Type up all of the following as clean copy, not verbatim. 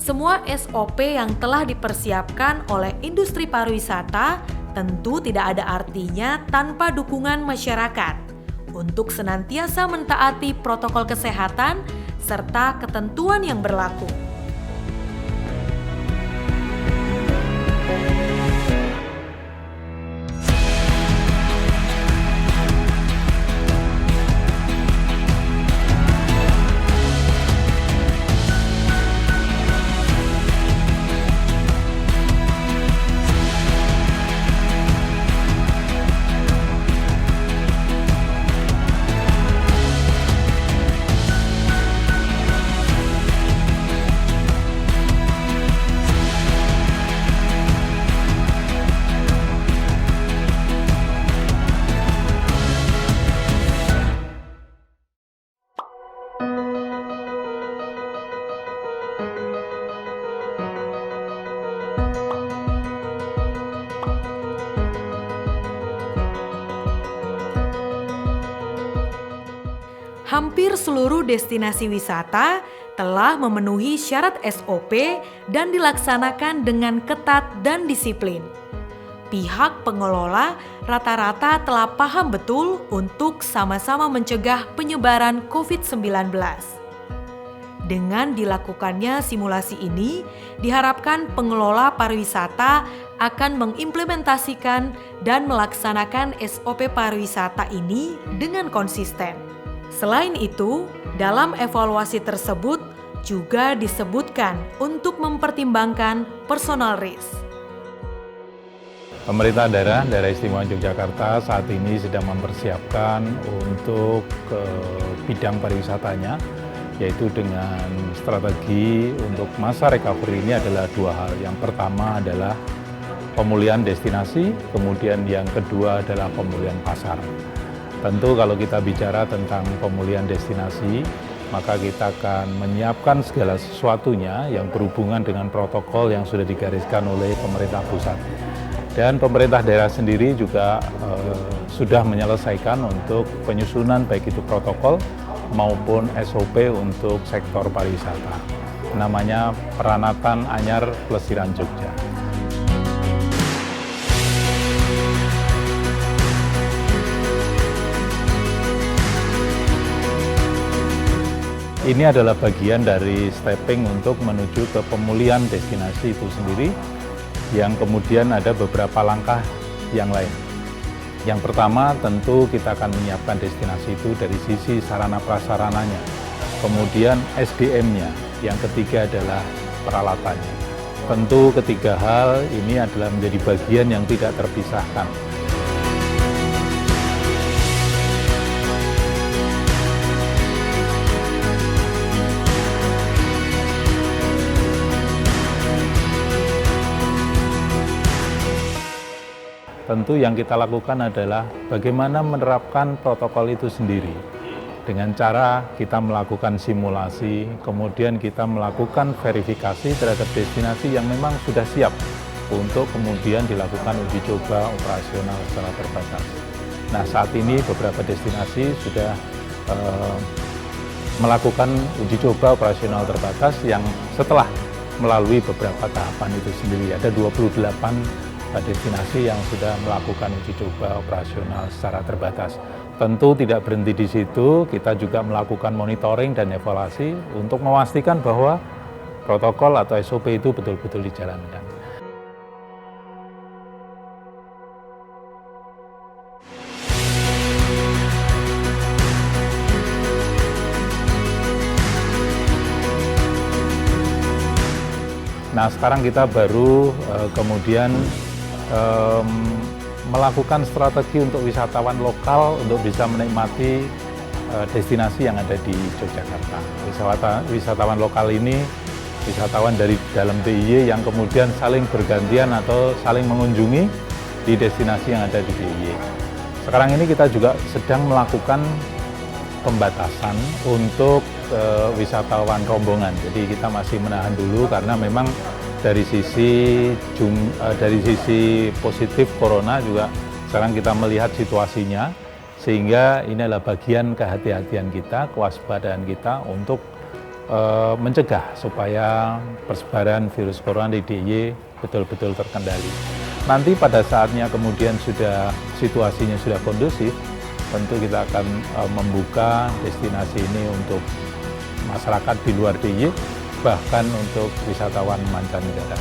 Semua SOP yang telah dipersiapkan oleh industri pariwisata tentu tidak ada artinya tanpa dukungan masyarakat untuk senantiasa mentaati protokol kesehatan serta ketentuan yang berlaku. Hampir seluruh destinasi wisata telah memenuhi syarat SOP dan dilaksanakan dengan ketat dan disiplin. Pihak pengelola rata-rata telah paham betul untuk sama-sama mencegah penyebaran COVID-19. Dengan dilakukannya simulasi ini, diharapkan pengelola pariwisata akan mengimplementasikan dan melaksanakan SOP pariwisata ini dengan konsisten. Selain itu, dalam evaluasi tersebut juga disebutkan untuk mempertimbangkan personal risk. Pemerintah daerah Istimewa Yogyakarta saat ini sedang mempersiapkan untuk bidang pariwisatanya, yaitu dengan strategi untuk masa recovery ini adalah dua hal. Yang pertama adalah pemulihan destinasi, kemudian yang kedua adalah pemulihan pasar. Tentu kalau kita bicara tentang pemulihan destinasi, maka kita akan menyiapkan segala sesuatunya yang berhubungan dengan protokol yang sudah digariskan oleh pemerintah pusat. Dan pemerintah daerah sendiri juga sudah menyelesaikan untuk penyusunan baik itu protokol maupun SOP untuk sektor pariwisata. Namanya Peranatan Anyar Plesiran Jogja. Ini adalah bagian dari stepping untuk menuju ke pemulihan destinasi itu sendiri, yang kemudian ada beberapa langkah yang lain. Yang pertama tentu kita akan menyiapkan destinasi itu dari sisi sarana prasarananya, kemudian SDM-nya, yang ketiga adalah peralatannya. Tentu ketiga hal ini adalah menjadi bagian yang tidak terpisahkan. Tentu yang kita lakukan adalah bagaimana menerapkan protokol itu sendiri. Dengan cara kita melakukan simulasi, kemudian kita melakukan verifikasi terhadap destinasi yang memang sudah siap untuk kemudian dilakukan uji coba operasional secara terbatas. Nah, saat ini beberapa destinasi sudah melakukan uji coba operasional terbatas yang setelah melalui beberapa tahapan itu sendiri. Ada 28 destinasi yang sudah melakukan uji coba operasional secara terbatas. Tentu tidak berhenti di situ, kita juga melakukan monitoring dan evaluasi untuk memastikan bahwa protokol atau SOP itu betul-betul dijalankan. Nah, sekarang kita baru kemudian melakukan strategi untuk wisatawan lokal untuk bisa menikmati destinasi yang ada di Yogyakarta. Wisatawan lokal ini wisatawan dari dalam DIY yang kemudian saling bergantian atau saling mengunjungi di destinasi yang ada di DIY. Sekarang ini kita juga sedang melakukan pembatasan untuk wisatawan rombongan. Jadi kita masih menahan dulu karena memang dari sisi positif corona juga sekarang kita melihat situasinya, sehingga ini adalah bagian kehati-hatian kita, kewaspadaan kita untuk mencegah supaya persebaran virus corona di DIY betul-betul terkendali. Nanti pada saatnya kemudian situasinya sudah kondusif, tentu kita akan membuka destinasi ini untuk masyarakat di luar DIY, bahkan untuk wisatawan mancanegara.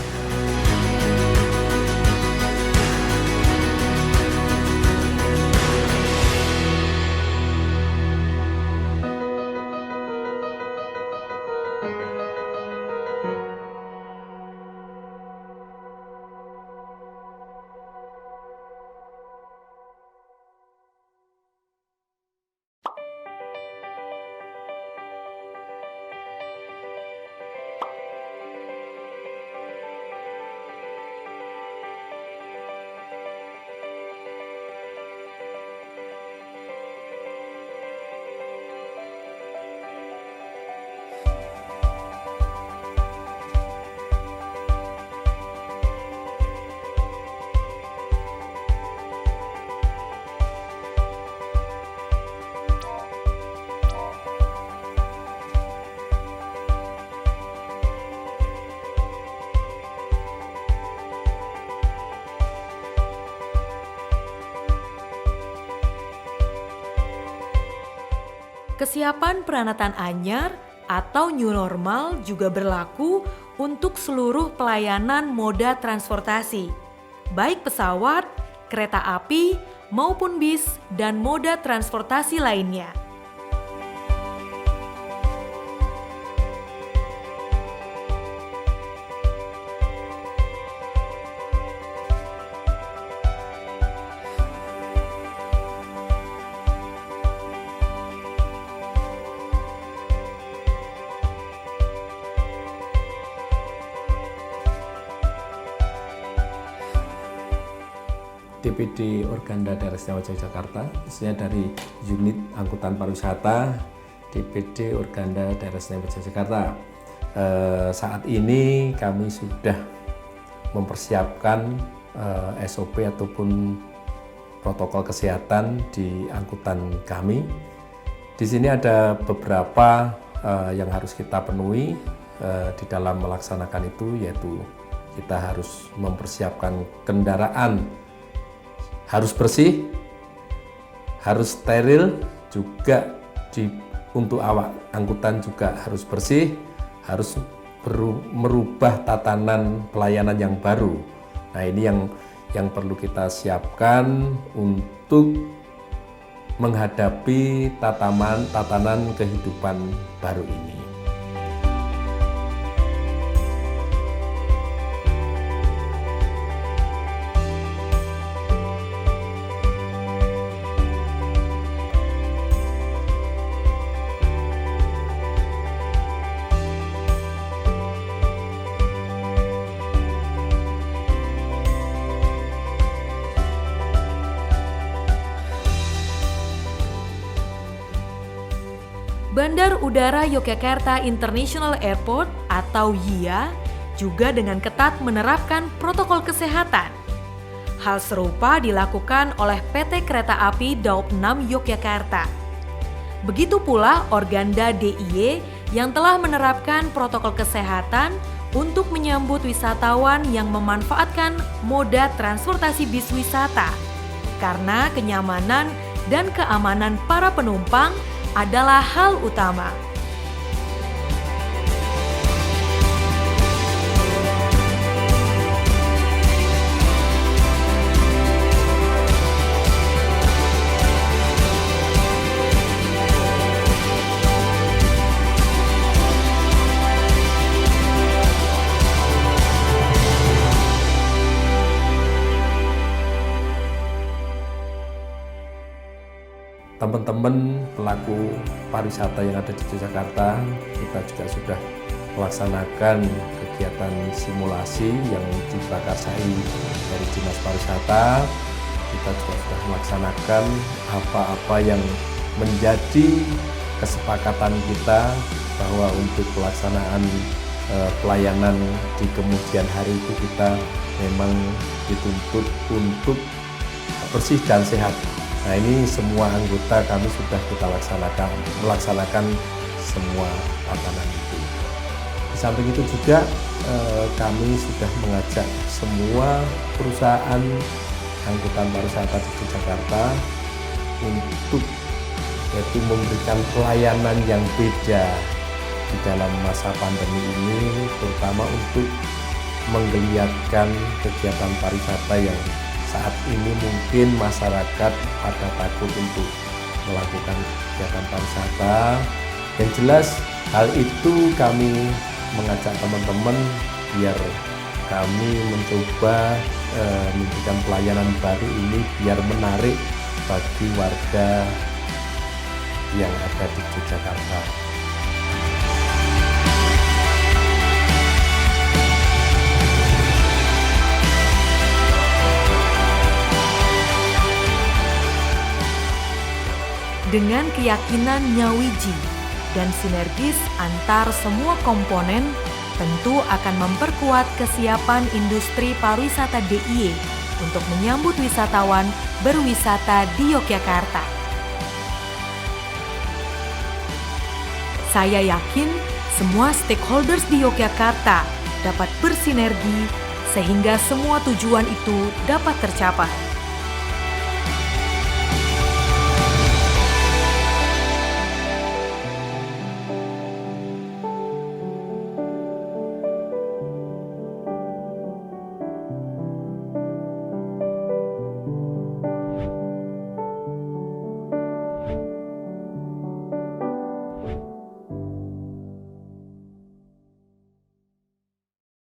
Kesiapan peranatan anyar atau new normal juga berlaku untuk seluruh pelayanan moda transportasi, baik pesawat, kereta api, maupun bis dan moda transportasi lainnya. DPD Organda Daerah Istimewa Yogyakarta, khususnya dari unit angkutan pariwisata DPD Organda Daerah Istimewa Yogyakarta. Saat ini kami sudah mempersiapkan SOP ataupun protokol kesehatan di angkutan kami. Di sini ada beberapa yang harus kita penuhi di dalam melaksanakan itu, yaitu kita harus mempersiapkan kendaraan harus bersih, harus steril, juga untuk awak angkutan juga harus bersih, harus merubah tatanan pelayanan yang baru. Nah, ini yang perlu kita siapkan untuk menghadapi tatanan kehidupan baru ini. Bandar Udara Yogyakarta International Airport atau YIA juga dengan ketat menerapkan protokol kesehatan. Hal serupa dilakukan oleh PT Kereta Api Daob 6 Yogyakarta. Begitu pula Organda DIY yang telah menerapkan protokol kesehatan untuk menyambut wisatawan yang memanfaatkan moda transportasi bis wisata. Karena kenyamanan dan keamanan para penumpang adalah hal utama. Teman-teman pelaku pariwisata yang ada di Yogyakarta, kita juga sudah melaksanakan kegiatan simulasi yang diprakarsai dari Dinas Pariwisata. Kita juga sudah melaksanakan apa-apa yang menjadi kesepakatan kita bahwa untuk pelaksanaan pelayanan di kemudian hari itu kita memang dituntut untuk bersih dan sehat. Nah, ini semua anggota kami sudah kita melaksanakan semua tatanan itu. Di samping itu juga kami sudah mengajak semua perusahaan angkutan pariwisata di Yogyakarta untuk yaitu memberikan pelayanan yang beda di dalam masa pandemi ini, terutama untuk menggeliatkan kegiatan pariwisata yang saat ini mungkin masyarakat pada takut untuk melakukan kegiatan pariwisata. Yang jelas hal itu kami mengajak teman-teman biar kami mencoba memberikan pelayanan baru ini biar menarik bagi warga yang ada di Yogyakarta. Dengan keyakinan nyawiji dan sinergis antar semua komponen, tentu akan memperkuat kesiapan industri pariwisata DIY untuk menyambut wisatawan berwisata di Yogyakarta. Saya yakin semua stakeholders di Yogyakarta dapat bersinergi sehingga semua tujuan itu dapat tercapai.